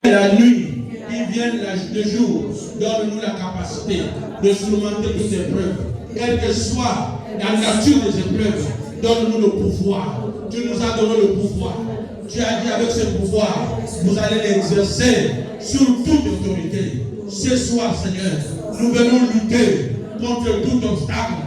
La nuit, qui vienne le jour, donne-nous la capacité de surmonter toutes épreuves. Quelle que soit la nature des épreuves, donne-nous le pouvoir. Tu nous as donné le pouvoir. Tu as dit avec ce pouvoir, vous allez l'exercer sur toute autorité. Ce soir, Seigneur, nous venons lutter contre tout obstacle,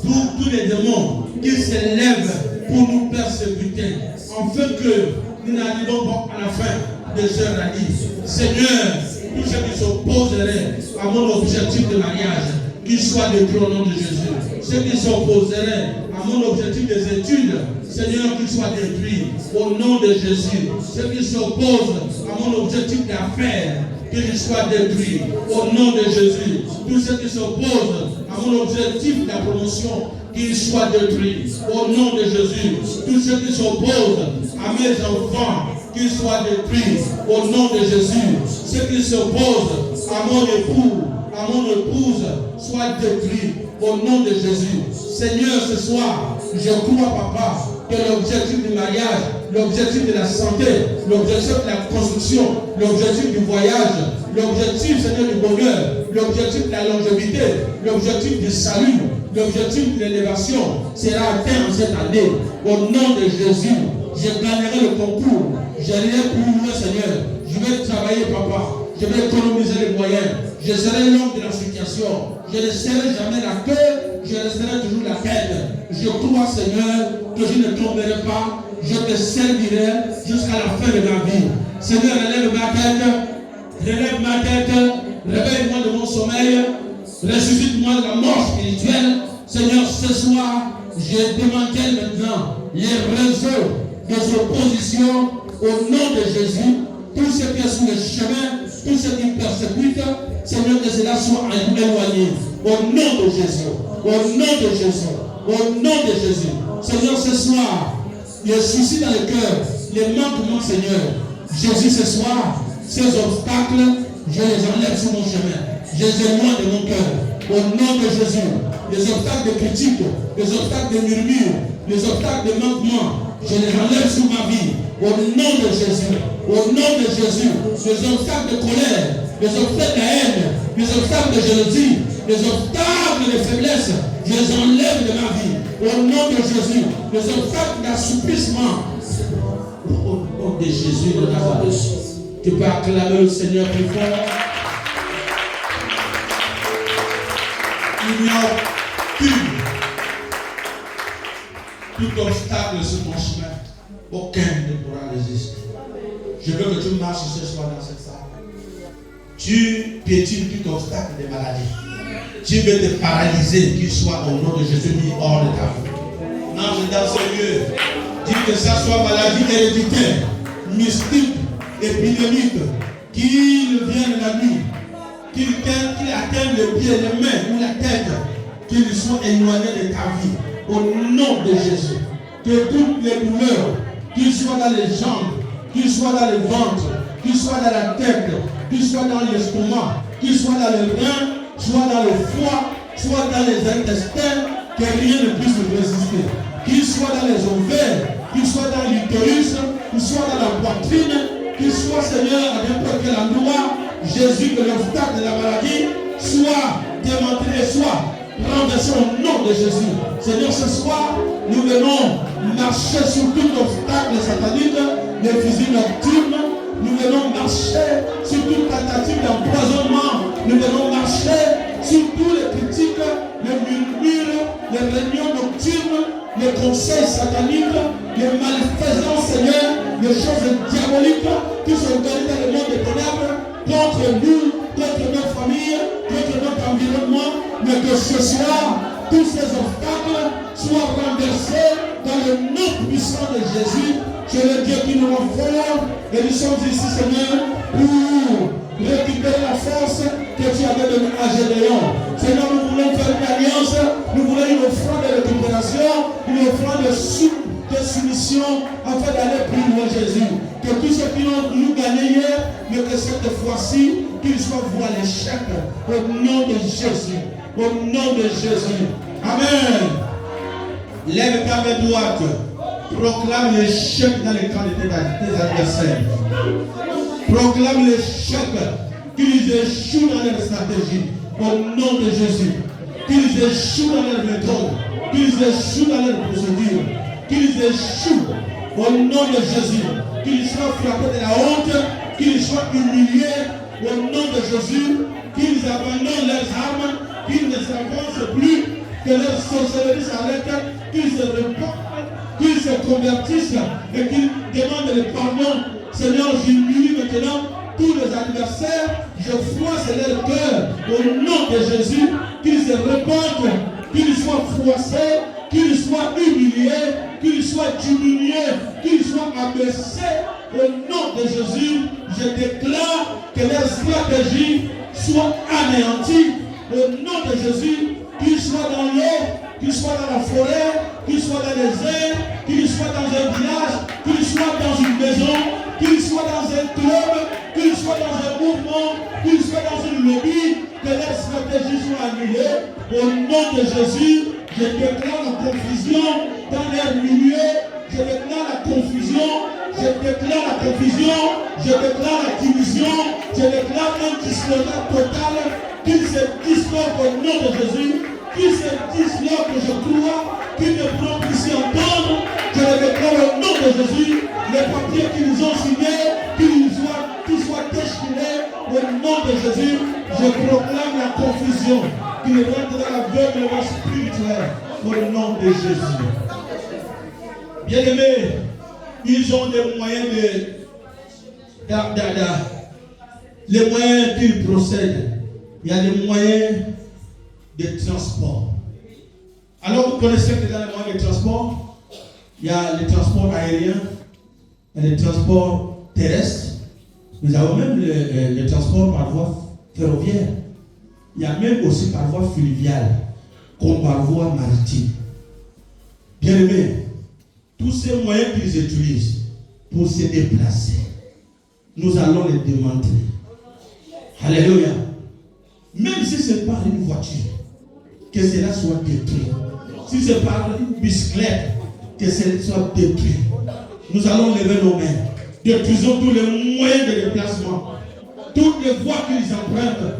tous les démons qui s'élèvent pour nous persécuter, afin que nous n'arrivons pas à la fin de ce radis. Seigneur, tous ceux qui s'opposeraient à mon objectif de mariage, qu'ils soient détruits au nom de Jésus. Ceux qui s'opposeraient à mon objectif des études, Seigneur, qu'ils soient détruits au nom de Jésus. Ceux qui s'opposent à mon objectif d'affaires, qu'ils soient détruits au nom de Jésus. Tous ceux qui s'opposent à mon objectif de la promotion, qu'ils soient détruits au nom de Jésus. Tous ceux qui s'opposent à mes enfants, qu'ils soient détruits au nom de Jésus. Ceux qui s'opposent à mon époux, à mon épouse, soient détruits au nom de Jésus. Seigneur, ce soir, je crois, Papa, que l'objectif du mariage, l'objectif de la santé, l'objectif de la construction, l'objectif du voyage, l'objectif, Seigneur, du bonheur, l'objectif de la longévité, l'objectif du salut, l'objectif de l'élévation sera atteint en cette année. Au nom de Jésus, je gagnerai le concours. J'irai pour le Seigneur. Je vais travailler, Papa. Je vais économiser les moyens. Je serai l'homme de la situation. Je ne serai jamais la queue, je resterai toujours la tête. Je crois, Seigneur, que je ne tomberai pas. Je te servirai jusqu'à la fin de ma vie. Seigneur, relève ma tête, réveille-moi de mon sommeil, ressuscite-moi de la mort spirituelle. Seigneur, ce soir, je démantèle maintenant les réseaux des oppositions au nom de Jésus. Tout ce qui est sur le chemin, tout ce qui persécute, Seigneur, que cela soit éloigné. Au nom de Jésus. Au nom de Jésus. Au nom de Jésus. Seigneur, ce soir, les soucis dans le cœur, les manquements, Seigneur. Jésus, ce soir, ces obstacles, je les enlève sur mon chemin. Je les éloigne de mon cœur. Au nom de Jésus. Les obstacles de critique, les obstacles de murmure, les obstacles de manquement, je les enlève sur ma vie. Au nom de Jésus. Au nom de Jésus. Les obstacles de colère, les obstacles de haine, les obstacles de jalousie, les obstacles de faiblesse, je les enlève de ma vie. Au nom de Jésus. Les obstacles d'assouplissement. Au nom de Jésus de Nazareth. Tu peux acclamer le Seigneur plus fort. Il n'y a tout obstacle sur ton chemin. Aucun ne pourra résister. Je veux que tu marches ce soir dans cette salle. Tu piétines tout obstacle des maladies. Tu veux te paralyser, qu'il soit au nom de Jésus mis hors de ta vie. Marche dans ce lieu. Dis que ça soit maladie héréditaire, mystique, épidémique, qu'il vienne la nuit, qu'il atteigne le pied, les mains ou la tête, qu'il soit éloigné de ta vie. Au nom de Jésus. Que toutes les douleurs, qu'ils soient dans les jambes, qu'ils soient dans le ventre, qu'ils soient dans la tête, qu'ils soient dans l'estomac, qu'ils soient dans les reins, soit dans le foie, soit dans les intestins, que rien ne puisse résister. Qu'il soit dans les ovaires, qu'il soit dans l'utérus, qu'il soit dans la poitrine, qu'il soit, Seigneur, à n'importe quel endroit, Jésus, que l'obstacle de la maladie soit démantelé, soit renversé au nom de Jésus. Seigneur, ce soir, nous venons marcher sur tout obstacle satanique, les fusils nocturnes. Nous venons marcher sur toute tentative d'empoisonnement. Nous venons marcher sur tous les critiques, les murmures, les réunions nocturnes, les conseils sataniques, les malfaisances, Seigneur, les choses diaboliques qui sont organisées dans le monde des ténèbres contre nous, contre nos familles, contre notre environnement. Mais que ce soir, tous ces obstacles soient renversés dans le nom puissant de Jésus. C'est le Dieu qui nous rend forts. Et nous sommes ici, Seigneur, pour récupérer la force que tu avais donnée à Gédéon. Seigneur, nous voulons faire une alliance. Nous voulons une offrande de récupération, une offrande de soumission, afin d'aller plus loin, Jésus. Que tous ceux qui ont nous gagné hier, mais que cette fois-ci, qu'ils soient voir l'échec. Au nom de Jésus. Au nom de Jésus. Amen. Lève ta main droite. Proclame l'échec dans les camps de tes adversaires. proclame l'échec, qu'ils échouent dans leur stratégie, au nom de Jésus, qu'ils échouent dans leur méthode, qu'ils échouent dans leur procédure, qu'ils échouent au nom de Jésus, qu'ils soient frappés de la honte, qu'ils soient humiliés au nom de Jésus, qu'ils abandonnent leurs armes, qu'ils ne s'avancent plus, que leur sorcellerie s'arrête, qu'ils se repentent, qu'ils se convertissent et qu'ils demandent le pardon. Seigneur, j'humilie maintenant tous les adversaires, je froisse leur cœur au nom de Jésus, qu'ils se repentent, qu'ils soient froissés, qu'ils soient humiliés, qu'ils soient diminués, qu'ils soient abaissés. Au nom de Jésus, je déclare que leur stratégie soit anéantie. Au nom de Jésus, qu'ils soient dans l'eau, qu'ils soient dans la forêt, qu'ils soient dans les airs, qu'ils soient dans un village, qu'ils soient dans une maison, qu'ils soient dans un club, qu'ils soient dans un mouvement, qu'ils soient dans une lobby, que leur stratégie soit annulée. Au nom de Jésus, je déclare la confusion dans leur milieu, je déclare la confusion, je déclare la confusion, je déclare la division, je déclare un dislocat total, qu'ils se disloquent au nom de Jésus, qu'ils se disloquent, je crois, qu'ils ne pourront plus s'y entendre. Je le déclare au nom de Jésus, les papiers qu'ils ont signés, qu'ils soient déchirés au nom de Jésus. Je proclame la confusion qui rentre dans l'aveuglement spirituel au nom de Jésus. Bien-aimés, ils ont des moyens les moyens qu'ils procèdent. Il y a des moyens de transport. Alors vous connaissez que dans les moyens de transport, il y a les transports aériens, il y a les transports terrestres. Nous avons même les transports par voie ferroviaire. Il y a même aussi par voie fluviale, comme par voie maritime. Bien aimés, tous ces moyens qu'ils utilisent pour se déplacer, nous allons les démanteler. Alléluia. Même si c'est par une voiture, que cela soit détruit. Si c'est par une bicyclette, que cela soit détruit. Nous allons lever nos mains. Détruisons tous les moyens de déplacement. Toutes les voies qu'ils empruntent.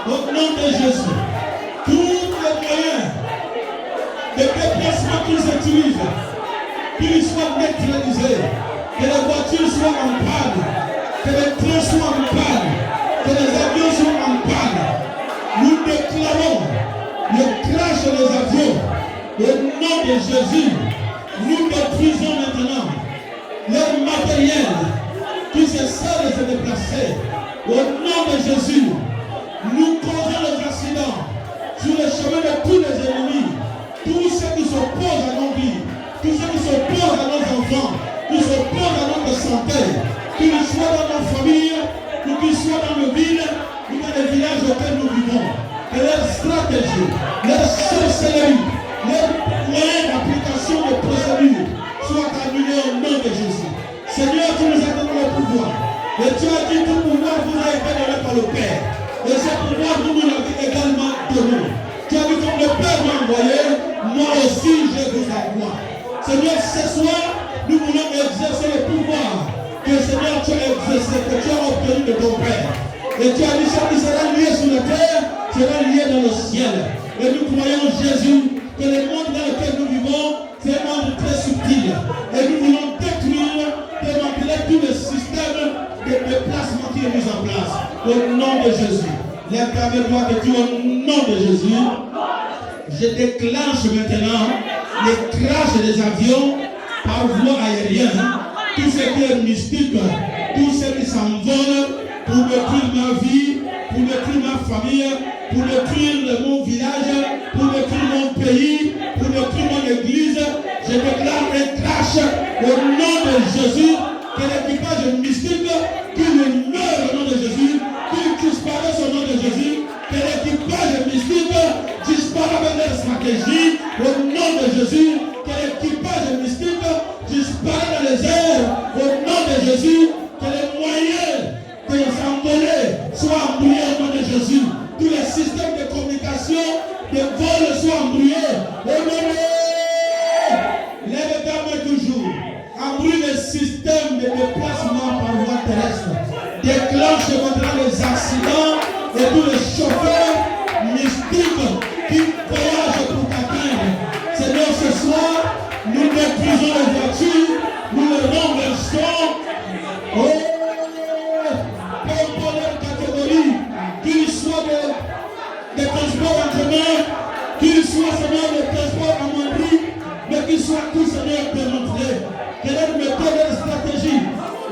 Au nom de Jésus, tous les moyens de déplacement qu'ils utilisent, qu'ils soient neutralisés, que les voitures soient en panne, que les trains soient en panne, que les avions soient en panne. Nous déclarons le crash des avions au nom de Jésus. Nous détruisons maintenant leur matériel qui se sert de se déplacer. Au nom de Jésus, nous causons les accidents sur le chemin de tous les ennemis, tous ceux qui s'opposent à nos vies, tous ceux qui s'opposent à nos enfants, qui s'opposent à notre santé, qu'ils soient dans nos familles, ou qu'ils soient dans nos villes, ou dans les villages auxquels nous vivons. Que leur stratégie, leur sorcellerie, leur moyen d'application de procédure soient annulés au nom de Jésus. Seigneur, tu nous as donné le pouvoir. Et tu as dit tout pouvoir vous a été donné par le Père. Et ce pouvoir, vous nous l'avez également donné. Tu as dit comme le Père m'a envoyé, moi aussi je vous envoie. Seigneur, ce soir, nous voulons exercer le pouvoir que Seigneur tu as exercé, que tu as obtenu de ton Père. Et tu as dit ça qui sera lié sur la terre, sera lié dans le ciel. Et nous croyons Jésus que le monde dans lequel nous vivons, c'est un monde très subtil. Et nous voulons démanteler tous les systèmes de déplacement qui est mis en place. Au nom de Jésus. L'intervention de Dieu au nom de Jésus. Je déclenche maintenant les crashs des avions par voie aérienne. Tout ce qui est mystique, tout ce qui s'envole pour détruire ma vie, pour détruire ma famille, pour détruire mon village, pour détruire mon pays, pour détruire mon église. Je déclare un crash au nom de Jésus, que l'équipage mystique, qu'il meure au nom de Jésus, qu'il disparaisse au nom de Jésus, que l'équipage mystique disparaisse avec leur stratégie au nom de Jésus, que l'équipage mystique disparaisse dans les airs au nom de Jésus, que les moyens de s'envoler soient embrouillés au nom de Jésus. Tous les systèmes de communication de vols soient embrouillés. Lève ta main toujours. Embrouille le système de déplacement par voie terrestre. Déclenche maintenant les accidents et tous les chauffeurs mystiques qui voyagent pour t'atteindre. Seigneur, ce soir, nous détruisons les voitures, nous les renversons. Pour les catégories, qu'ils soient des transports en commun, qu'ils soient seulement des transports en mandrie, mais qu'ils soient tous Seigneur démontrés. Quelle est une méthode et une stratégie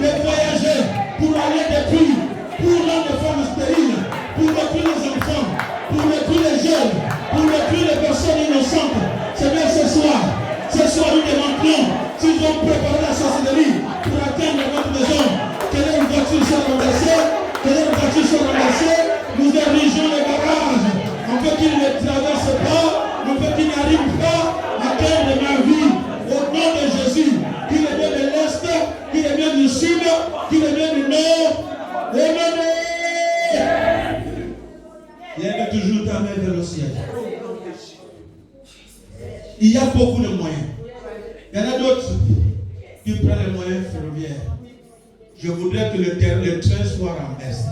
de voyager pour aller détruire, pour rendre les femmes stériles, pour détruire les enfants, pour détruire les jeunes, pour détruire les personnes innocentes. Seigneur, ce soir nous demandons s'ils ont préparé la sorcellerie pour atteindre notre maison. Quelle est une voiture soit renversée, quelle est une voiture soit renversée, nous dirigeons les barrages. On veut qu'ils ne traversent pas, on veut qu'ils n'arrivent pas à atteindre ma vie. Au nom de Jésus, qu'il est bien de l'Est, qu'il est bien du Sud, qu'il est bien du Nord. Amen. Lève toujours ta main vers le ciel. Il y a beaucoup de moyens. Il y en a d'autres qui prennent les moyens ferroviaires. Je voudrais que le train soit renversé.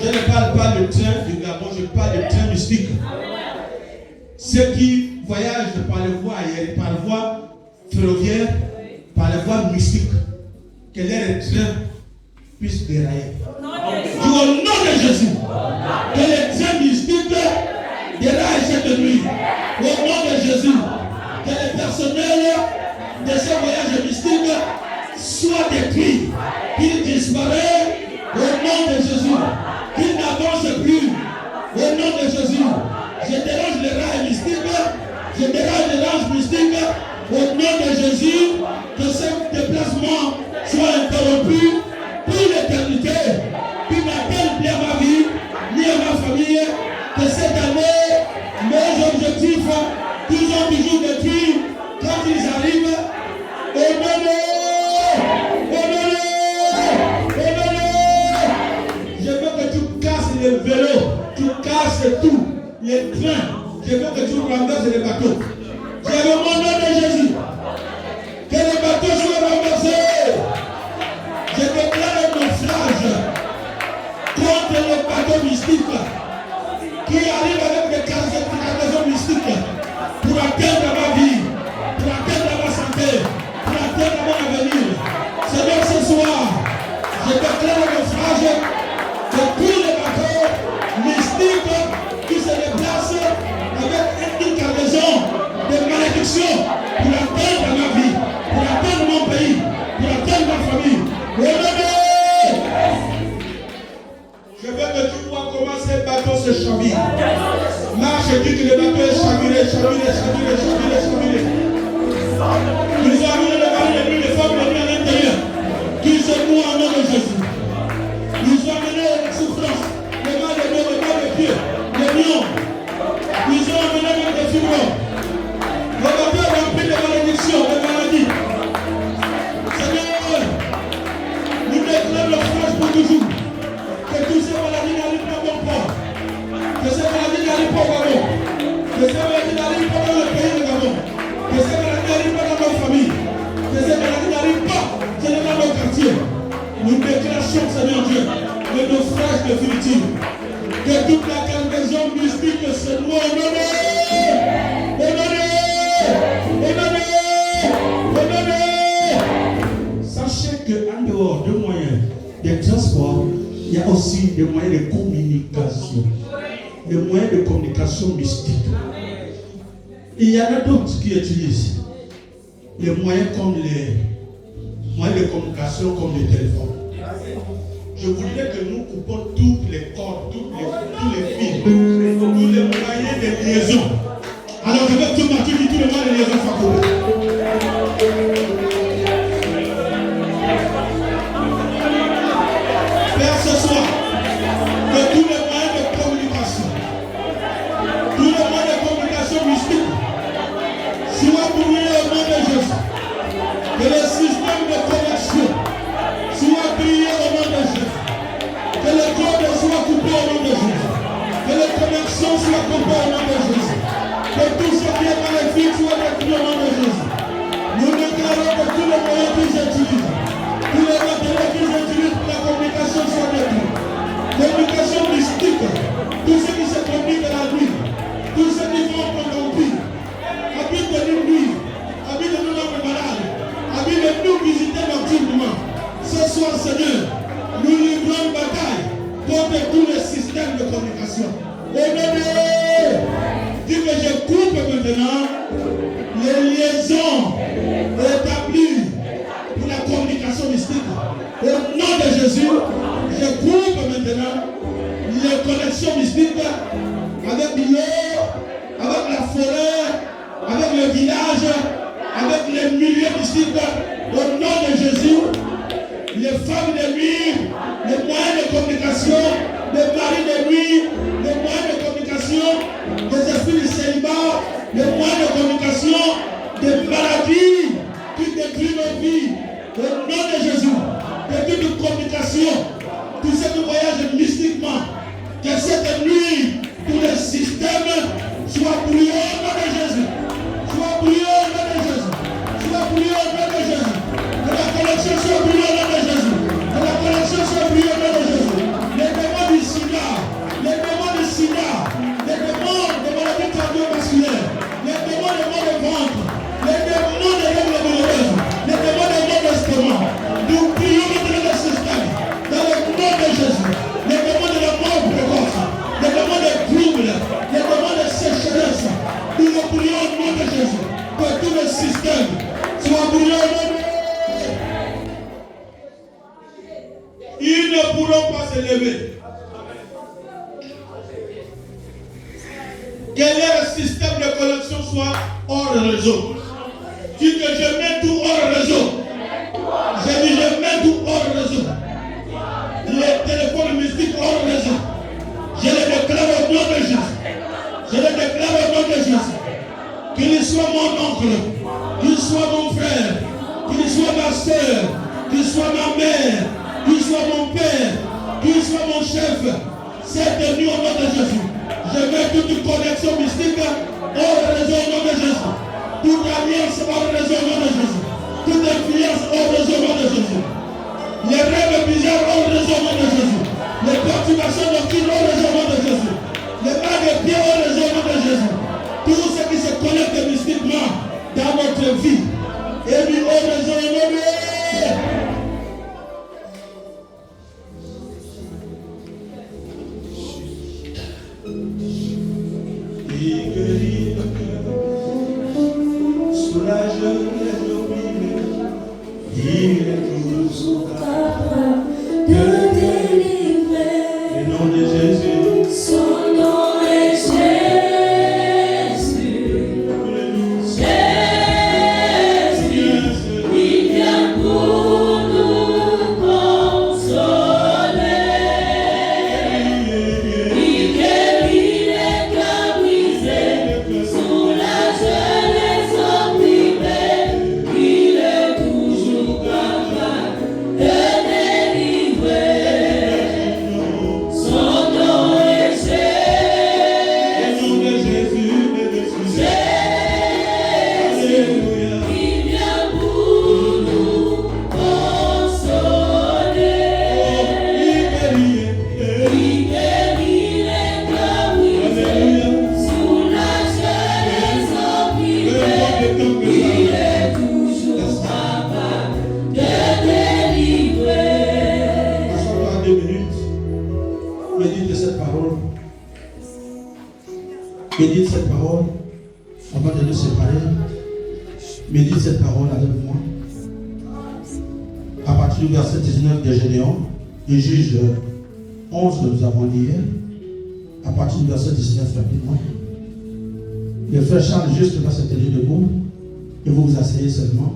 Je ne parle pas du train du Gabon, je parle du train mystique. Ceux qui voyagent par les voies aériennes, par les voies ferroviaires, par les voies mystiques, que les trains puissent dérailler. Au nom de Jésus, que les trains mystiques déraillent cette nuit. Au nom de Jésus, que les personnels de ces voyages mystiques soient détruits, qu'ils disparaissent au nom de Jésus, qu'ils n'avancent plus au nom de Jésus. Je dérange les rails mystiques, je dérange les rails mystiques au nom de Jésus, que ce déplacement soit interrompu pour l'éternité, qui n'atteigne ni à ma vie, ni à ma famille, que cette année, mes objectifs, qu'ils ont toujours détruits quand ils arrivent, je veux que tu casses les vélos, tu casses tout, les trains, je veux que tu renverses les bateaux. Je veux au nom de Jésus que les bateaux soient renversés. Je déclare un naufrage contre les bateaux mystiques qui arrivent avec des cargaisons mystiques pour atteindre ma vie, pour atteindre ma santé, pour atteindre mon avenir. Seigneur, ce soir, je déclare un naufrage de tous les bateaux mystiques qui se déplacent avec une cargaison de malédiction pour atteindre ma vie, pour atteindre mon pays, pour atteindre ma famille. Je veux que tu vois comment ces bateaux se chavirent. Marche dit que le bateau est chaviré. Ils ont amené les maris, les femmes, les nuits à l'intérieur. Qui se nouent en nom de Jésus. Ils ont amené les souffrances, les mains, les mains, les pieds, les lions. Ils ont amené même des fibres. Le bateau est rempli de malédictions, de maladies. Seigneur, nous déclarons le frère pour toujours. Que toutes ces maladies n'arrivent pas à mon corps. Que ces maladies n'arrivent pas au Gabon. Que ces maladies n'arrivent pas dans le pays de Gabon. Que ces maladies n'arrivent pas dans nos familles. Que ces maladies n'arrivent pas dans nos quartiers. Nous déclarons, Seigneur Dieu, le naufrage définitif. Que toute la cargaison mystique se noie. Sachez qu'en dehors de moyens de transport, il y a aussi des moyens de communication. Des moyens de communication mystique. Il y en a d'autres qui utilisent les moyens comme les moyens de communication comme les téléphones. Je voudrais que nous coupons toutes les cordes, tous les fils, tous les moyens de liaison. Alors je veux que tout le monde dise tous les moyens de liaison soient coupés. Père, ce soir, que tous les moyens de communication, mystique, soient brûlés au nom de Jésus. Que le système de connexion soit brûlé au nom de Jésus. Que le code soit coupé au nom de Jésus. Que les connexions soient coupées au nom de Jésus. les moyens de communication, des maladies qui détruisent nos vies. Au nom de Jésus, de toute communication, tous ceux qui voyagent mystiquement, que cette nuit, tous les systèmes soient brûlés au nom de Jésus. Soient brûlés au nom de Jésus. Soient brûlés au nom de Jésus. Que la connexion soit brûlée au nom de Jésus. Que la connexion soit brûlée au nom de Jésus. Les démons du sida, les démons du sida, les démons de maladies cardiovasculaires, les démons de maux de ventre, les démons de règles douloureuses, les démons de maux d'estomac. Nous prions contre le système dans le nom de Jésus. Les démons de la mort précoce, les démons de troubles, les démons de sécheresse. Nous le prions au nom de Jésus. Que tout le système soit brûlé au nom de Jésus. Ils ne pourront pas se lever. Que leur système de connexion soit hors réseau. Dis que je mets tout hors réseau. J'ai dit je mets tout hors réseau. Les téléphones mystiques hors réseau. Je les déclare au nom de Jésus. Je les déclare au nom de Jésus. Qu'il soit mon oncle, qu'il soit mon frère, qu'il soit ma soeur, qu'il soit ma mère, qu'il soit mon père, qu'il soit mon chef. C'est tenu au nom de Jésus. Je mets toute connexion mystique hors réseau au nom de Jésus. Toute alliance hors réseau au nom de Jésus. Toute influence hors réseau au nom de Jésus. Les rêves bizarres hors réseau au nom de Jésus. Les perturbations nocturnes hors réseau au nom de Jésus. Les mains de pied hors réseau au nom de Jésus. Tout ce qui se connecte mystiquement dans notre vie est mis hors réseau au nom de Jésus. Il guérit le cœur, soulage les opprimés, il est toujours capable de délivrer. Le nom de Jésus, son nom est Jésus. Jésus, il vient pour nous consoler. Il guérit les cœurs brisés, soulage les opprimés. Il est toujours capable de délivrer. Son nom est Jésus. Jésus, il vient pour nous consoler. Il guérit les cœurs brisés, soulage les opprimés. Il est toujours capable de délivrer. Assois-toi 2 minutes. Médite cette parole. Médite cette parole avant de nous séparer. Médite cette parole avec moi. À partir du verset 19 de Gédéon, et Juge 11 que nous avons dit hier. À partir du verset 19 rapidement. Le frère Charles juste va se tenir debout et vous vous asseyez seulement.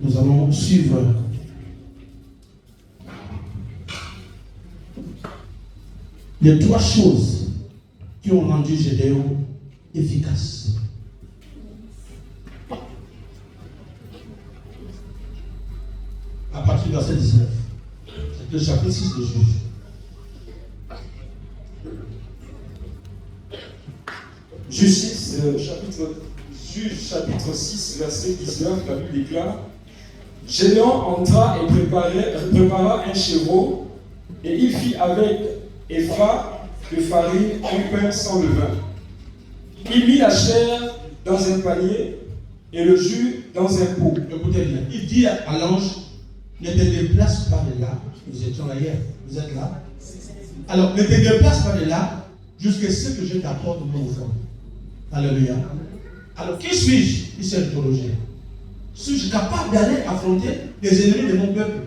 Nous allons suivre. Les 3 choses qui ont rendu Gédéon efficace. À partir du verset 19. C'est le chapitre 6 de Juge. Juge chapitre 6, verset 19, la Bible déclare: Gédéon entra et prépara un chevreau, et il fit avec Épha de farine un pain sans levain. Il mit la chair dans un panier et le jus dans un pot. Écoutez bien, il dit à l'ange, ne te déplace pas de là. Nous étions là hier, vous êtes là. Alors, ne te déplace pas de là jusqu'à ce que je t'apporte mon offrande. Alléluia. Alors, qui suis-je? Il s'est interrogé. Suis-je capable d'aller affronter les ennemis de mon peuple?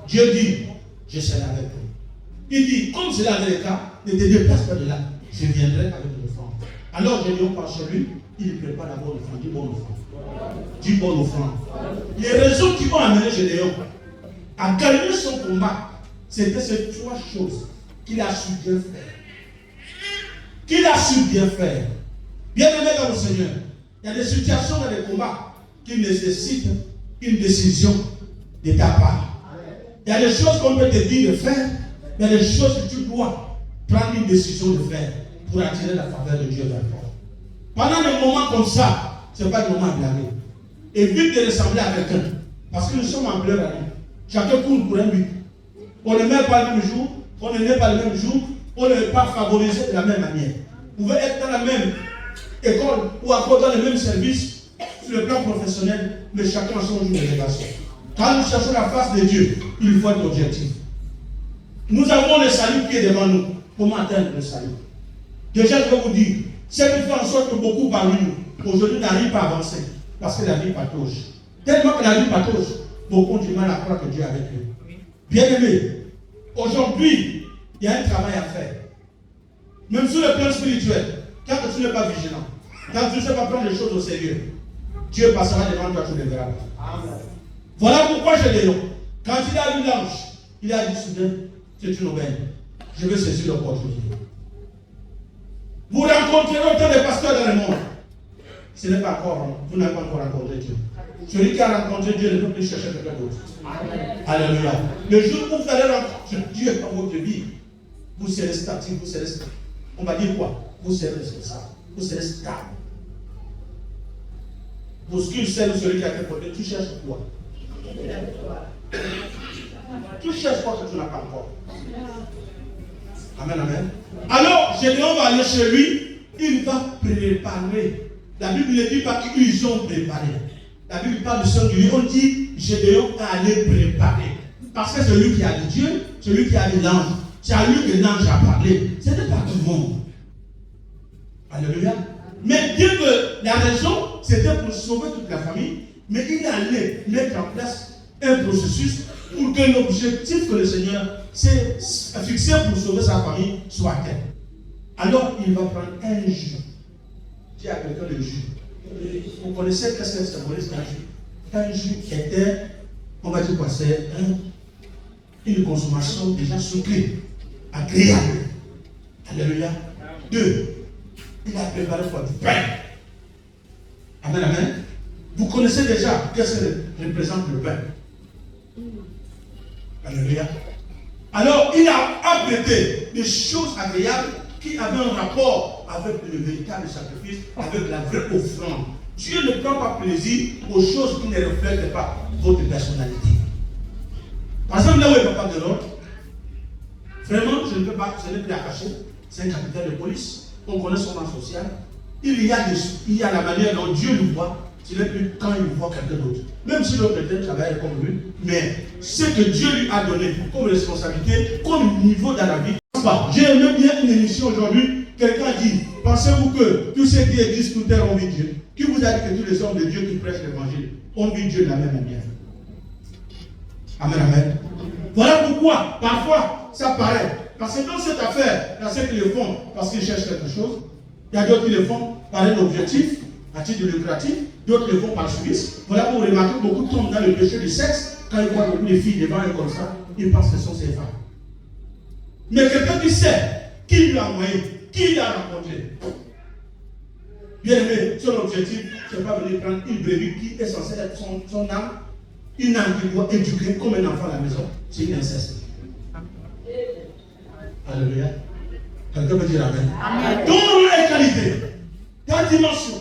Dieu dit, je serai avec eux. Il dit, comme cela avait le cas, ne te déplace pas de là. Je viendrai avec l'offrande. Alors, Gédéon part chez lui, il prépare d'abord l'offrande. Dis bonne offrande. Dis bonne offrande. Les raisons qui vont amener Gédéon à gagner son combat, c'était ces 3 choses qu'il a su bien faire. Qu'il a su bien faire. Bien-aimés dans le Seigneur, il y a des situations et des combats qui nécessitent une décision de ta part. Il y a des choses qu'on peut te dire de faire, il y a des choses que tu dois prendre une décision de faire pour attirer la faveur de Dieu vers toi. Pendant des moments comme ça, ce n'est pas le moment à blâmer. Évite de ressembler à quelqu'un. Parce que nous sommes en pleure à lui. Chacun court pour un but. On ne met pas le même jour, on ne naît pas le même jour, on ne est pas favorisé de la même manière. Vous pouvez être dans la même école ou encore dans le même service sur le plan professionnel, mais chacun a son jour d'élégation. Quand nous cherchons la face de Dieu, il faut être objectif. Nous avons le salut qui est devant nous. Comment atteindre le salut? Déjà, je vais vous dire, ce qui fait en sorte que beaucoup parmi nous, aujourd'hui, n'arrivent pas à avancer, parce que la vie patauge. Tellement que la vie patauge, beaucoup ont du mal à croire que Dieu est avec eux. Bien-aimés, aujourd'hui, il y a un travail à faire. Même sur le plan spirituel, quand tu n'es pas vigilant, quand tu ne sais pas prendre les choses au sérieux, Dieu passera devant toi, tu le verras. Voilà pourquoi Gédéon, quand il a vu l'ange, il a dit soudain, c'est une aubaine. Je vais saisir l'opportunité. Vous rencontrerez autant de pasteurs dans le monde. Ce n'est pas encore, vous n'avez pas encore rencontré Dieu. Celui qui a rencontré Dieu ne peut plus chercher quelqu'un d'autre. Alléluia. Le jour où vous allez rencontrer Dieu dans votre vie, vous serez statique, vous serez stable. On va dire quoi? Vous serez responsable, vous serez stable. Pour ce qui est celui qui a été porté, tu cherches quoi? Tu cherches quoi que tu n'as pas encore? Amen, amen. Alors, Gédéon va aller chez lui, il va préparer. La Bible ne dit pas qu'ils ont préparé. La Bible parle du singulier. On dit Gédéon a allé préparer. Parce que c'est lui qui a dit Dieu, c'est lui qui a dit l'ange. C'est à lui que l'ange a parlé. Ce n'est pas tout le monde. Alléluia. Mais bien que la raison, c'était pour sauver toute la famille, mais il allait mettre en place un processus pour que l'objectif que le Seigneur s'est fixé pour sauver sa famille soit atteint. Alors, il va prendre un jus. Dis à quelqu'un le jus. Vous connaissez qu'est-ce que symbolise un jus? Un jus était, on va dire quoi, c'est une consommation déjà sucrée, agréable. Alléluia. 2. Il a préparé pour du pain. Amen, amen. Vous connaissez déjà qu'est-ce que représente le pain. Alléluia. Alors, il a apprêté des choses agréables qui avaient un rapport avec le véritable sacrifice, avec la vraie offrande. Dieu ne prend pas plaisir aux choses qui ne reflètent pas votre personnalité. Par exemple, là où il n'y a pas de l'ordre, vraiment, je ne peux pas, ce n'est plus à cacher, c'est un capitaine de police, on connaît son rang social. Il y a la manière dont Dieu le voit, ce n'est plus quand il voit quelqu'un d'autre. Même si l'autre peut-être travaille comme lui, mais ce que Dieu lui a donné comme responsabilité, comme niveau dans la vie. J'ai aimé bien une émission aujourd'hui, quelqu'un dit, pensez-vous que tous ceux qui existent sur terre ont vu Dieu? Qui vous a dit que tous les hommes de Dieu qui prêchent l'évangile ont vu Dieu de la même manière? Amen, amen. Voilà pourquoi, parfois, ça paraît. Parce que dans cette affaire, il y a ceux qui le font parce qu'ils cherchent quelque chose. Il y a d'autres qui le font par un objectif, à titre lucratif. D'autres le font par suivisme. Voilà pour remarquer que beaucoup tombent dans le péché du sexe. Quand ils voient beaucoup de filles devant eux comme ça, ils pensent que ce sont ces femmes. Mais quelqu'un qui sait qui l'a envoyé, qui l'a rencontré. Bien aimé, son objectif, ce n'est pas venir prendre une brebis qui est censée être son âme, une âme qui doit éduquer comme un enfant à la maison. C'est une inceste. Alléluia. Quelqu'un peut dire amen. Amen. Ton rôle est qualité, ta dimension.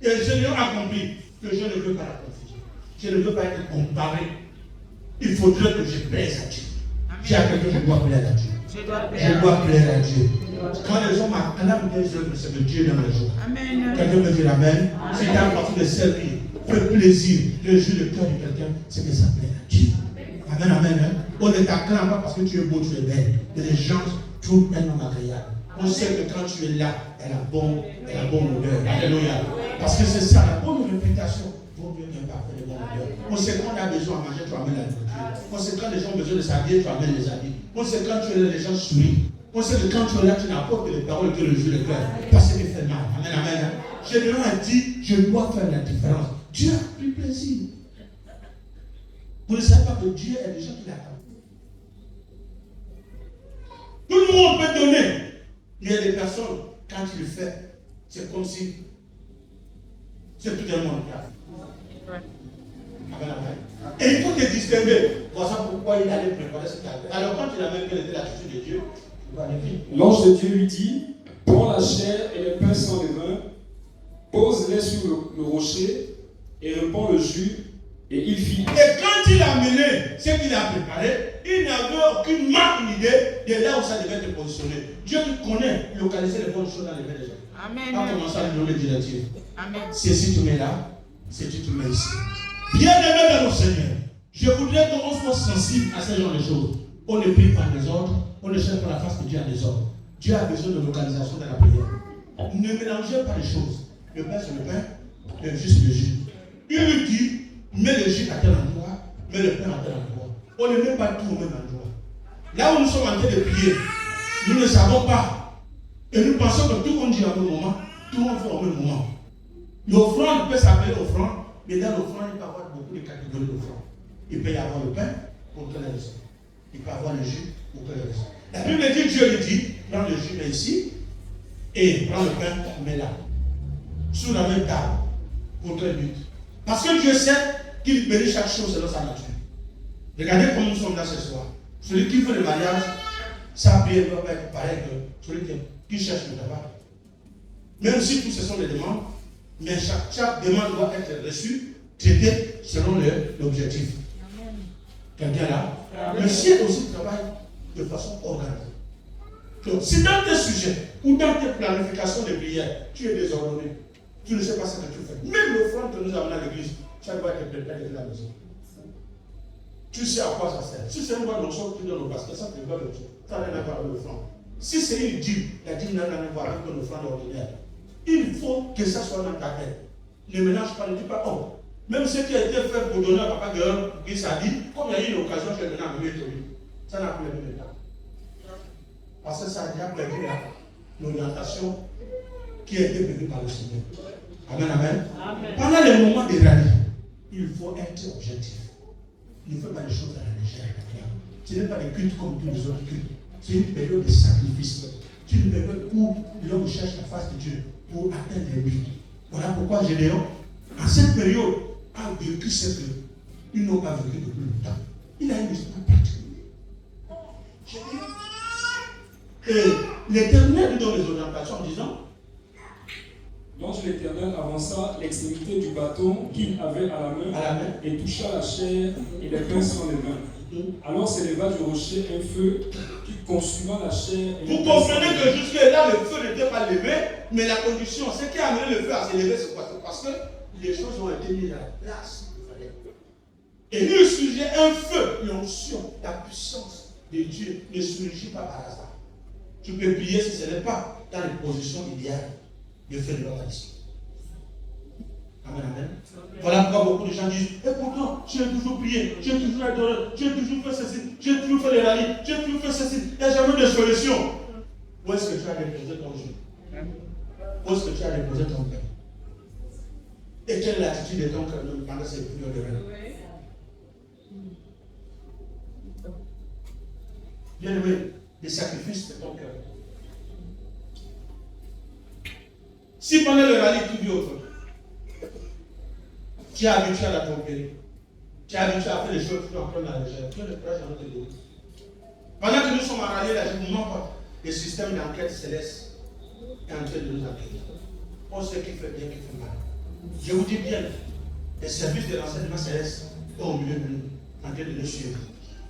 Et je l'ai accompli que je ne veux pas la confusion. Je ne veux pas être comparé. Il faudrait que je plaise à Dieu. J'ai à quelqu'un, je dois plaire à Dieu. Je dois plaire à Dieu. Quand les hommes acclament des œuvres, c'est que Dieu donne les jours. Quelqu'un peut dire amen. Si tu as partie de servir, fais plaisir, réjouis le cœur de quelqu'un, c'est que ça plaît à Dieu. Amen, amen. Hein? On ne t'acclame pas parce que tu es beau, tu es belle. Et les gens trouvent un homme agréable. On sait que quand tu es là, elle a bonne odeur. Alléluia. Parce que c'est ça, la bonne réputation. Vaut mieux qu'un parfait de bonne odeur. On sait quand on a besoin de manger, tu amènes la nourriture. On sait quand les gens ont besoin de s'habiller, tu amènes les habits. On sait quand tu es là, les gens sourient. On sait que quand tu es là, tu n'apportes que les paroles que le jeu le cœur. Parce qu'il fait mal. Amen, amen. Jésus a dit, je dois faire la différence. Dieu a pris plaisir. Vous ne savez pas que Dieu est déjà qui l'attend. Tout le monde peut donner. Il y a des personnes, quand tu le fais, c'est comme si c'est tout un monde qui a fait. Amen, amen. Et il faut te distinguer. Voilà pourquoi il allait préparer ce calvaire. Alors quand il a même quelle était l'attitude de Dieu, l'ange de Dieu lui dit, prends la chair et le pain sans levain, pose-les sur le rocher et répands le jus, et il fit. Et quand il a mené ce qu'il a préparé, il n'avait aucune marque ni idée de là où ça devait être positionné. Dieu qui connaît localiser les bonnes choses dans les mains des gens. Amen. Pas commencer à lui donner des directives. Amen. C'est si tu mets là, c'est si tu mets ici. Bien-aimé dans le Seigneur, je voudrais qu'on soit sensible à ce genre de choses. On ne prie pas les ordres, on ne cherche pas la face que Dieu a des ordres. Dieu a besoin de localisation dans la prière. Ne mélangez pas les choses. Le pain sur le pain, et juste le jus. Il lui dit, mets le jus à tel endroit, mets le pain à tel endroit. On ne met pas tout au même endroit. Là où nous sommes en train de prier, nous ne savons pas. Et nous pensons que tout le monde dit à un moment, tout le monde fait au même moment. L'offrande peut s'appeler offrande, mais dans l'offrande, il peut y avoir beaucoup de catégories d'offrande. Il peut y avoir le pain pour quelle raison. Il peut y avoir le jus pour quelle raison. La Bible dit, Dieu lui dit, prends le jus, mets ici, et prends le pain, mets là. Sous la même table. Pour quel but? Parce que Dieu sait qu'il bénit chaque chose selon sa nature. Regardez comment nous sommes là ce soir. Celui qui fait le mariage, sa prière doit être pareil que celui qui cherche le travail. Même si tous ce sont des demandes, mais chaque demande doit être reçue, traitée selon l'objectif. Quelqu'un là? Le ciel aussi travaille de façon organisée. Donc, si dans tes sujets ou dans tes planifications de prière, tu es désordonné, tu ne sais pas ce que tu fais. Même l'offrande que nous avons à l'église, ça doit être préparé de la maison. Tu sais à quoi ça sert. Si c'est une bonne notion que tu donnes au pasteur, ça ne peut pas le dire. Ça n'a rien à voir avec l'offrande. Si c'est une dîme, la dîme n'a rien à voir avec une offrande ordinaire. Il faut que ça soit dans ta tête. Ne mélange pas, ne dis pas, oh, même ce qui a été fait pour donner à Papa Gueule, qui s'est dit, comme il y a eu une occasion, je vais donner à lui. Ça n'a plus le même état. Parce que ça a déjà perdu l'orientation qui a été prévue par le Seigneur. Amen, amen. Amen. Pendant les moments de rallye, il faut être objectif. Il ne faut pas des choses à la légère. Ce n'est pas des cultes comme tous les autres cultes. C'est une période de sacrifice. C'est une période où l'homme cherche la face de Dieu pour atteindre les buts. Voilà pourquoi Gédéon, en cette période, a vécu ce que il n'a pas vécu depuis longtemps. Il a une histoire particulière. Et l'Éternel lui donne les orientations en disant, l'ange de l'Éternel avança l'extrémité du bâton qu'il avait à la main et toucha la chair et les pains sans les mains. Alors s'éleva du rocher un feu qui consuma la chair. Vous comprenez que jusque-là, le feu n'était pas levé, mais la condition, ce qui a amené le feu à s'élever, c'est quoi? C'est parce que les choses ont été mises à la place. Et lui, sujet, un feu, l'onction, la puissance de Dieu ne surgit pas par hasard. Tu peux prier si ce n'est pas dans les positions idéales. Le feu de l'organisme. Amen, amen. Voilà pourquoi beaucoup de gens disent, et pourtant, j'ai toujours prié, j'ai toujours adoré, j'ai toujours fait ceci, j'ai toujours fait les rallyes, j'ai toujours fait ceci, il n'y a jamais de solution. Où est-ce que tu as déposé ton jeu? Où est-ce que tu as déposé ton cœur? Et quelle est l'attitude de ton cœur pendant ces périodes de rallye? Bien aimé, les sacrifices de ton cœur. Si pendant le rallye tu dis autre, tu es habitué à la tromperie, tu es habitué à faire les choses que tu en prends dans la légère, tu ne peux jamais te donner. Pendant que nous sommes en rallye, là, je ne vous mens pas, le système d'enquête céleste est en train de nous enquêter. On sait qui fait bien, qui fait mal. Je vous dis bien, les services de l'enseignement céleste sont au milieu de nous, en train de nous suivre.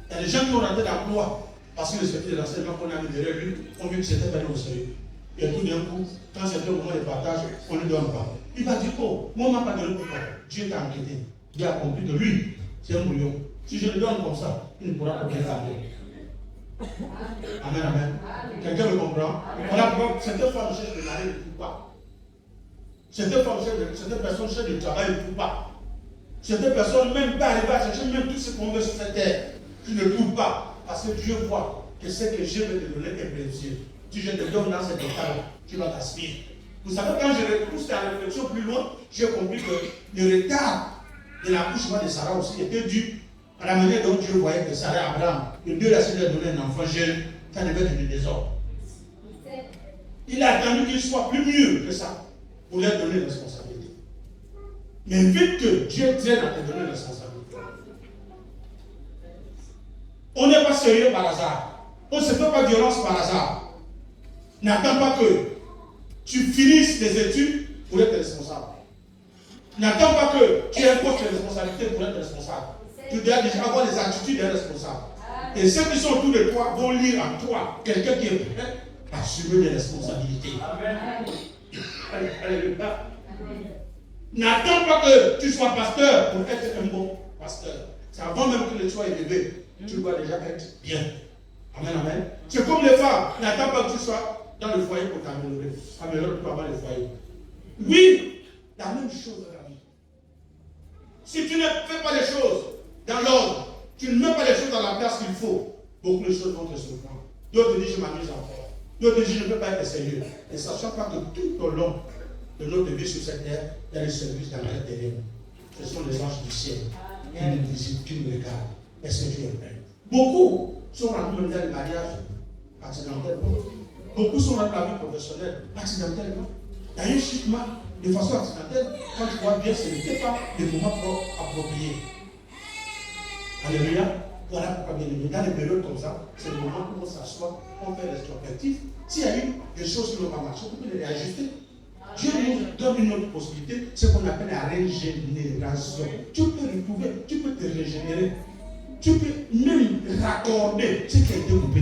Il y a des gens qui ont raté d'emploi parce que le service de l'enseignement qu'on a mis derrière lui, on vu que c'était pas au sérieux. Et tout d'un coup, quand c'est le moment de partage, on ne donne pas. Il va dire, oh, moi, on ne m'a pas donné pourquoi. Dieu t'a enquêté. Dieu a compris que lui, c'est un bouillon. Si je le donne comme ça, il ne pourra pas bien faire. Amen, amen. Quelqu'un me comprend? Voilà pourquoi cette femme cherche de mari ne trouve pas. Cette personne cherche de travail ne trouve pas. Cette personne même pas arriver à chercher même tout ce qu'on veut sur cette terre. Tu ne trouves pas. Parce que Dieu voit que ce que je vais te donner est précieux. Si je te donne dans cet état-là, tu vas t'aspirer. Vous savez, quand je repousse la réflexion plus loin, j'ai compris que le retard de l'accouchement de Sarah aussi était dû à la manière dont Dieu voyait que Sarah et Abraham, que Dieu a su leur donner un enfant jeune, ça devait être du désordre. Il a attendu qu'il soit plus mieux que ça pour leur donner une responsabilité. Mais vite que Dieu tienne à te donner une responsabilité. On n'est pas sérieux par hasard. On ne se fait pas violence par hasard. N'attends pas que tu finisses les études pour être responsable. N'attends pas que tu imposes les responsabilités pour être responsable. Tu dois déjà avoir les attitudes d'un responsable. Et ceux qui sont autour de toi vont lire en toi quelqu'un qui est prêt à assumer des responsabilités. Alléluia. N'attends pas que tu sois pasteur pour être un bon pasteur. C'est avant même que tu sois élevé. Tu dois déjà être bien. Amen, amen. C'est comme les femmes. N'attends pas que tu sois dans le foyer pour t'améliorer. Améliore-toi avant le foyer. Oui, la même chose dans la vie. Si tu ne fais pas les choses dans l'ordre, tu ne mets pas les choses dans la place qu'il faut, beaucoup de choses vont te surprendre. D'autres disent je m'amuse encore. D'autres disent je ne peux pas être sérieux. Et sachant pas que tout au long de notre vie sur cette terre, il y a des services dans l'intérieur. Ce sont les anges du ciel qui nous visitent, qui nous regardent. Est-ce que tu es prêt? Beaucoup sont rentrés dans le mariage accidentellement. Beaucoup sont dans la vie professionnelle accidentellement. D'ailleurs, chiquement, de façon accidentelle, quand tu vois bien, ce n'était pas le moment approprié. Alléluia. Voilà pourquoi, bien aimé, dans les périodes comme ça, c'est le moment où on s'assoit, on fait rétrospectif. S'il y a eu des choses qui n'ont pas marché, on peut les réajuster. Dieu nous donne une autre possibilité, ce qu'on appelle la régénération. Tu peux retrouver, tu peux te régénérer. Tu peux même raccorder ce qui a été coupé.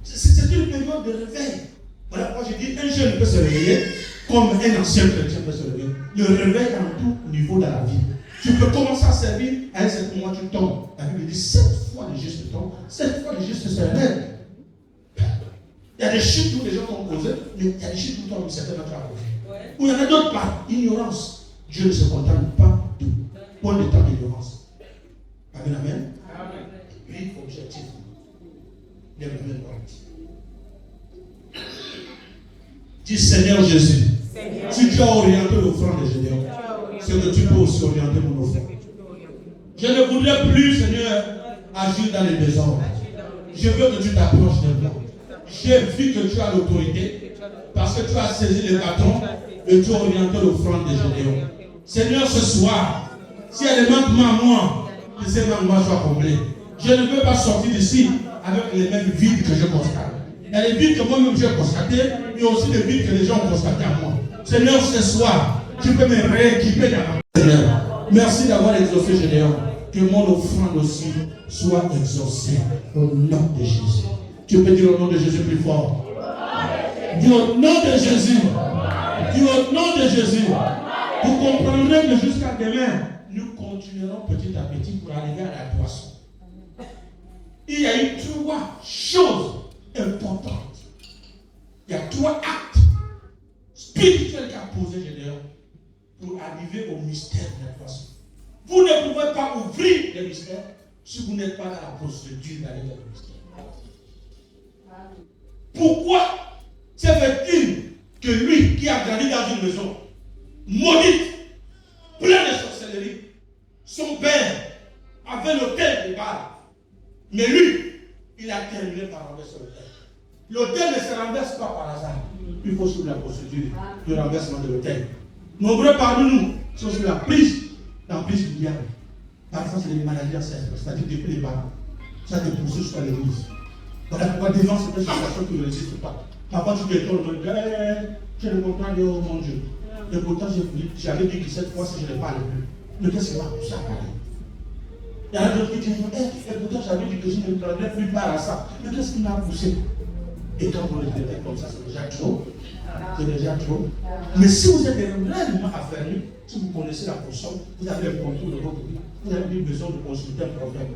C'est une période de réveil. Voilà pourquoi je dis un jeune peut se réveiller comme un ancien chrétien peut se réveiller. Le réveil dans tout niveau de la vie. Tu peux commencer à servir, à un certain moment tu tombes. La Bible dit 7 fois les justes tombent, 7 fois les justes se réveillent. Il y a des chutes où les gens ont causé, mais il y a des chutes où certains d'entre eux. Où il y en a d'autres par ignorance. Dieu ne se contente pas de point de temps d'ignorance. Amen, amen. Puis, objectif. Lève-le droite. Dis Seigneur Jésus, si tu as orienté l'offrande de Gédéon, c'est que tu peux aussi orienter mon offrande. Je ne voudrais plus, Seigneur, agir dans les désordres. Je veux que tu t'approches de moi. J'ai vu que tu as l'autorité parce que tu as saisi les bâtons et tu as orienté l'offrande de Gédéon. Seigneur, ce soir, s'il y a des manquements à moi, que ces manquements soient comblés. Je ne veux pas sortir d'ici avec les mêmes vides que je constate. Il y a les vides que moi-même j'ai constatés, mais aussi les vides que les gens ont constatés à moi. Seigneur, ce soir, tu peux me rééquiper dans ma Seigneur. Merci d'avoir exaucé Gédéon. Que mon offrande aussi soit exaucée au nom de Jésus. Tu peux dire au nom de Jésus plus fort. Dis au nom de Jésus. Dis au nom de Jésus. Vous comprendrez que jusqu'à demain, nous continuerons petit à petit pour arriver à la poisson. Il y a eu 3 choses importantes. Il y a 3 actes spirituels qu'a posé Gédéon pour arriver au mystère de la poisson. Vous ne pouvez pas ouvrir le mystère si vous n'êtes pas dans la procédure d'aller dans le mystère. Pourquoi se fait-il que lui qui a grandi dans une maison maudite, pleine de sorcellerie, son père avait l'autel de Baal, mais lui, il a terminé par renverser l'autel. L'autel ne se renverse pas par hasard. Il faut suivre la procédure de renversement de l'autel. Nombreux parmi nous sont sur la prise du diable. Parfois, c'est des maladies ancêtres, c'est-à-dire depuis les parents. Ça te pousse jusqu'à l'église. Voilà pourquoi devant cette situation qui ne résiste pas. Parfois, tu te tournes, je ne comprends pas, oh mon Dieu. Et pourtant, j'avais dit que cette fois, si je ne parle plus. Mais qu'est-ce que ça pousse à parler? Il y a d'autres qui disent, et pourtant, j'avais dit que je ne prendrais plus part à ça. Mais qu'est-ce qui m'a poussé? Et quand on le traite comme ça, c'est déjà trop. C'est déjà trop. Mais si vous êtes réellement affermi, si vous connaissez la portion, vous avez le contrôle de votre vie. Vous avez plus besoin de consulter un prophète.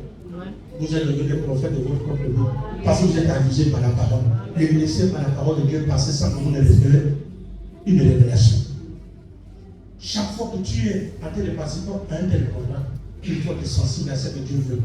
Vous êtes devenu prophète de votre propre vie. Parce que vous êtes avisé par la parole. Et vous laissez par la parole de Dieu passer sans que vous ne recevez une révélation. Chaque fois que tu es en train de participer à un tel programme, il faut être sensible à ce que Dieu veut.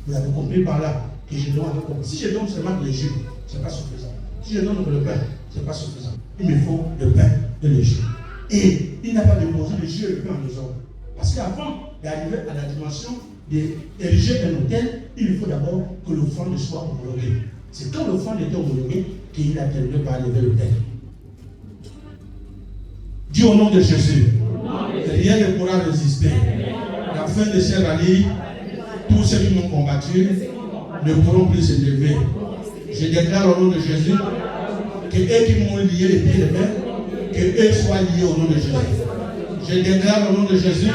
Vous avez compris par là que je dois avoir compris. Si je donne seulement le jus, ce n'est pas suffisant. Si je donne le pain, ce n'est pas suffisant. Il me faut le pain et le jus. Et il n'a pas de manger le jus et le pain en désordre. Parce qu'avant d'arriver à la dimension d'ériger un hôtel, il faut d'abord que l'offrande soit homologuée. C'est quand l'offrande était homologuée qu'il a terminé par lever l'hôtel. Dis au nom de Jésus. Rien ne pourra résister. La fin de cette année, tous ceux qui m'ont combattu ne pourront plus se lever. Je déclare au nom de Jésus que eux qui m'ont lié les pieds et les mains, que eux soient liés au nom de Jésus. Je déclare au nom de Jésus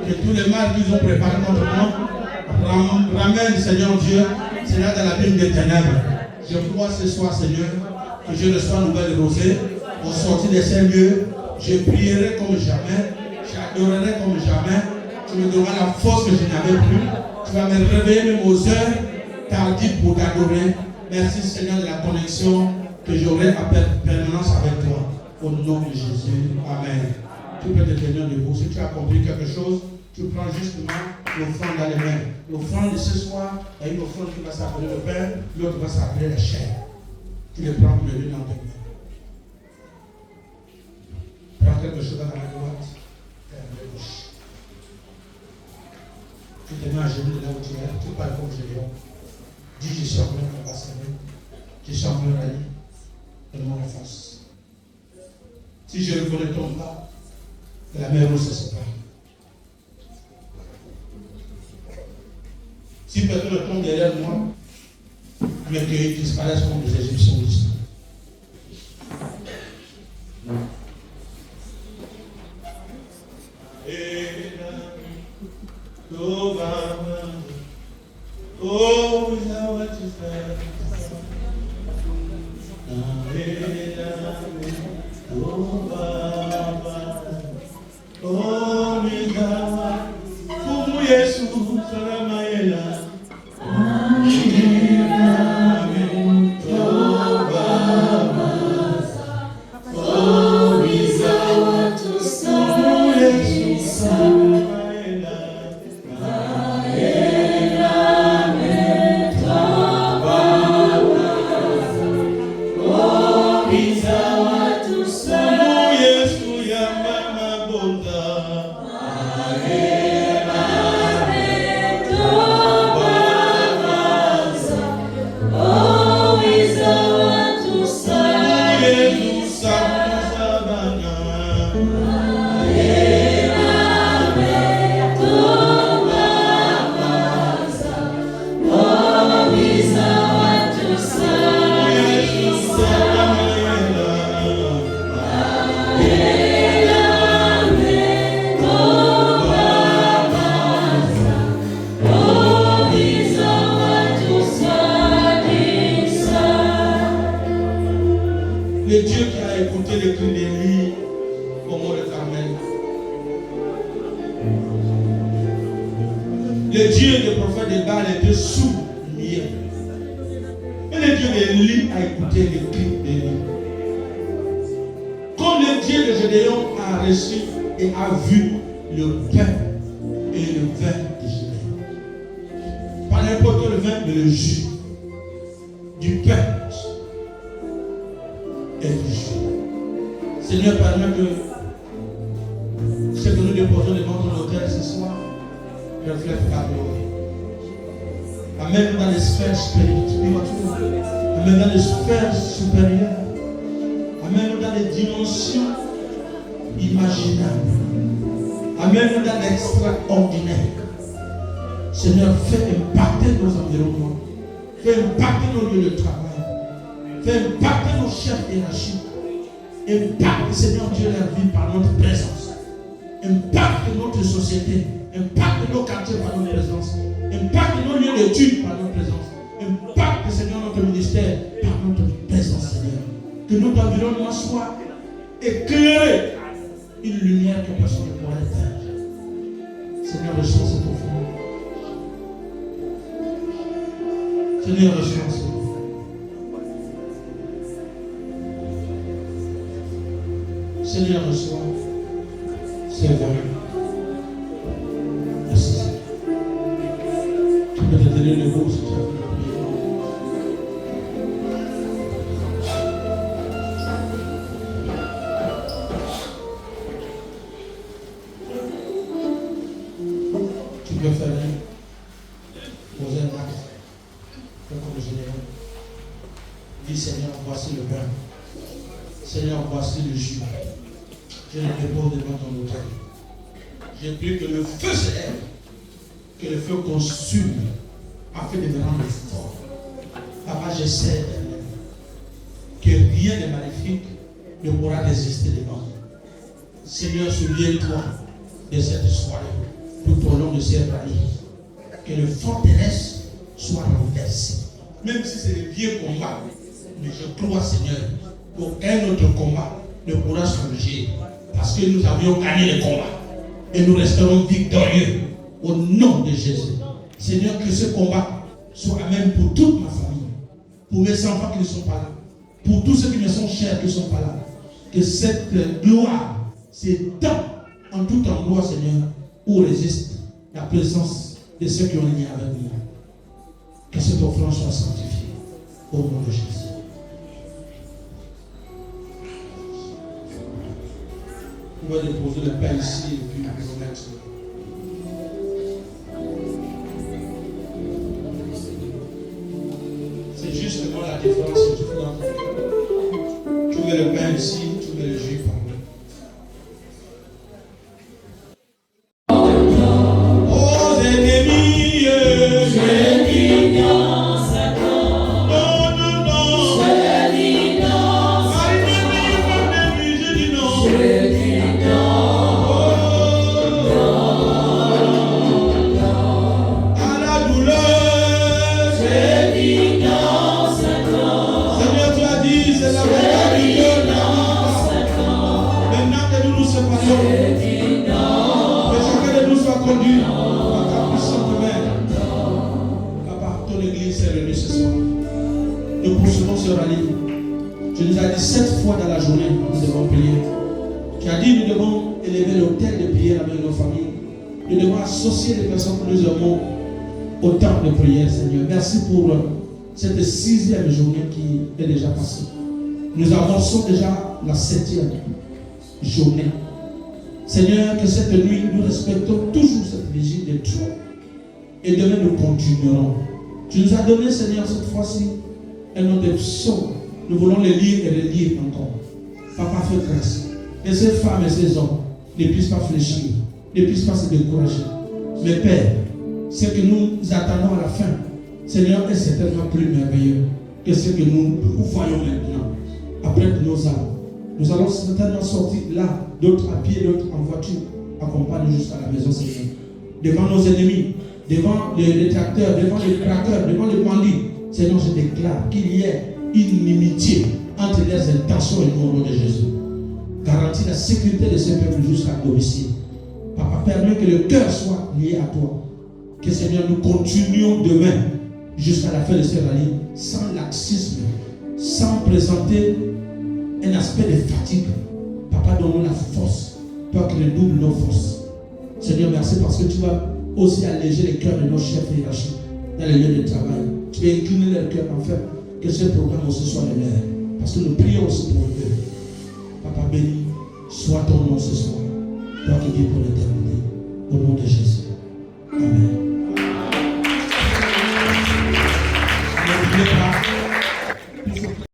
que tous les mal qu'ils ont préparés contre moi, ramène, Seigneur Dieu, Seigneur, dans la Bible des ténèbres. Je crois ce soir, Seigneur, que je reçois une nouvelle rosée. Au sortir de ces lieux, je prierai comme jamais, j'adorerai comme jamais. Tu me donneras la force que je n'avais plus. Tu vas me réveiller même aux heures tardives pour t'adorer. Merci, Seigneur, de la connexion que j'aurai à permanence avec toi. Au nom de Jésus. Amen. Tu peux te tenir debout. Si tu as compris quelque chose, tu prends justement l'offrande dans les mains. L'offrande de ce soir est une offrande qui va s'appeler le pain, l'autre va s'appeler la chair. Tu les prends de l'une dans tes mains. Prends quelque chose dans la main droite et la main gauche. Tu te mets à genoux de là où tu es, tu parles comme Gédéon. Dis, je suis en train de passer. Je suis en train d'aller. Donne-moi la force. Si je reconnais ton pas, la mer rouge se sépare. Si personne tombe derrière moi, mais qu'ils disparaissent comme les Égyptiens disent. Oh, is that what you said? Oh, Baba. Oh, Migawa. Como Jesus, Saramaela. Le Dieu qui a écouté le cri d'Élie au mont de Carmel. Le Dieu des prophètes de Baal était sourd, muet. Et le Dieu d'Élie a écouté le cri d'Élie. Comme le Dieu de Gédéon a reçu et a vu le pain et le vin de Gédéon. Pas n'importe le vin, mais le jus du pain et du jus. Seigneur, permets que ce que nous déposons devant ton autel ce soir reflète ta gloire. Amène-nous dans les sphères spirituelles. Amène-nous dans les sphères supérieures. Amène-nous dans les dimensions imaginables. Amène-nous dans l'extraordinaire. Seigneur, fais impacter nos environnements. Fais impacter nos lieux de travail. Fais impacter nos chefs hiérarchiques. Impacte, Seigneur Dieu, leur vie par notre présence. Impacte notre société. Impacte nos quartiers par notre présence. Impacte nos lieux d'études par notre présence. Impacte, Seigneur, notre ministère par notre présence, Seigneur. Que notre environnement soit éclairé. Une lumière que personne ne pourra éteindre. Seigneur, reçois cette offrande. Seigneur, reçois cette offrande. Seigneur, reçois ces vins. Merci. Tu peux te donner le mot si tu as fait la prière. Tu peux faire poser un acte comme le général. Dis Seigneur, voici le pain. Seigneur, voici le jus. Je le dépose devant ton autel. Je prie que le feu s'élève, que le feu consume, afin de me rendre fort. Papa, je sais que rien de maléfique ne pourra résister devant. Seigneur, souviens-toi de cette soirée, tout au long de ces années. Que le forteresse soit renversé. Même si c'est le vieux combat, mais je crois, Seigneur, qu'aucun autre combat ne pourra changer. Parce que nous avions gagné le combat. Et nous resterons victorieux au nom de Jésus. Seigneur, que ce combat soit même pour toute ma famille, pour mes enfants qui ne sont pas là, pour tous ceux qui me sont chers qui ne sont pas là. Que cette gloire s'étend en tout endroit, Seigneur, où résiste la présence de ceux qui ont lié avec nous. Que cette offrande soit sanctifiée au nom de Jésus. On va déposer le pain ici et puis on va mettre. C'est justement la différence que tu fais dans ton cœur. Tu mets le pain ici, tu mets le jus par là. Nous poursuivons ce rallye. Tu nous as dit 7 fois dans la journée, nous devons prier. Tu as dit nous devons élever l'autel de prière avec nos familles. Nous devons associer les personnes que nous aimons au temps de prière, Seigneur. Merci pour cette 6e journée qui est déjà passée. Nous avançons déjà la 7e journée. Seigneur, que cette nuit, nous respectons toujours cette vigile de toi. Et demain, nous continuerons. Tu nous as donné, Seigneur, cette fois-ci, un nom de psaumes. Nous voulons les lire et les lire encore. Papa, fais grâce. Que ces femmes et ces hommes ne puissent pas fléchir, ne puissent pas se décourager. Mais Père, ce que nous attendons à la fin, Seigneur, est certainement plus merveilleux que ce que nous voyons maintenant. Après nos âmes, nous allons certainement sortir là, d'autres à pied, d'autres en voiture, accompagnés jusqu'à la maison, Seigneur. Devant nos ennemis, devant les détracteurs, devant les craqueurs, devant les bandits. Seigneur, je déclare qu'il y ait une inimitié entre les intentions et nous au nom de Jésus. Garantis la sécurité de ce peuple jusqu'à domicile. Papa, permet que le cœur soit lié à toi. Que Seigneur, nous continuions demain jusqu'à la fin de ce rallye sans laxisme, sans présenter un aspect de fatigue. Papa, donne-nous la force, toi qui redoubles nos forces. Seigneur, merci parce que tu vas aussi alléger les cœurs de nos chefs hiérarchiques dans les lieux de travail. Tu vas incliner leur cœur afin que ce programme aussi soit le leur. Parce que nous prions aussi pour eux. Papa béni, soit ton nom ce soir. Toi qui vis pour l'éternité. Au nom de Jésus. Amen.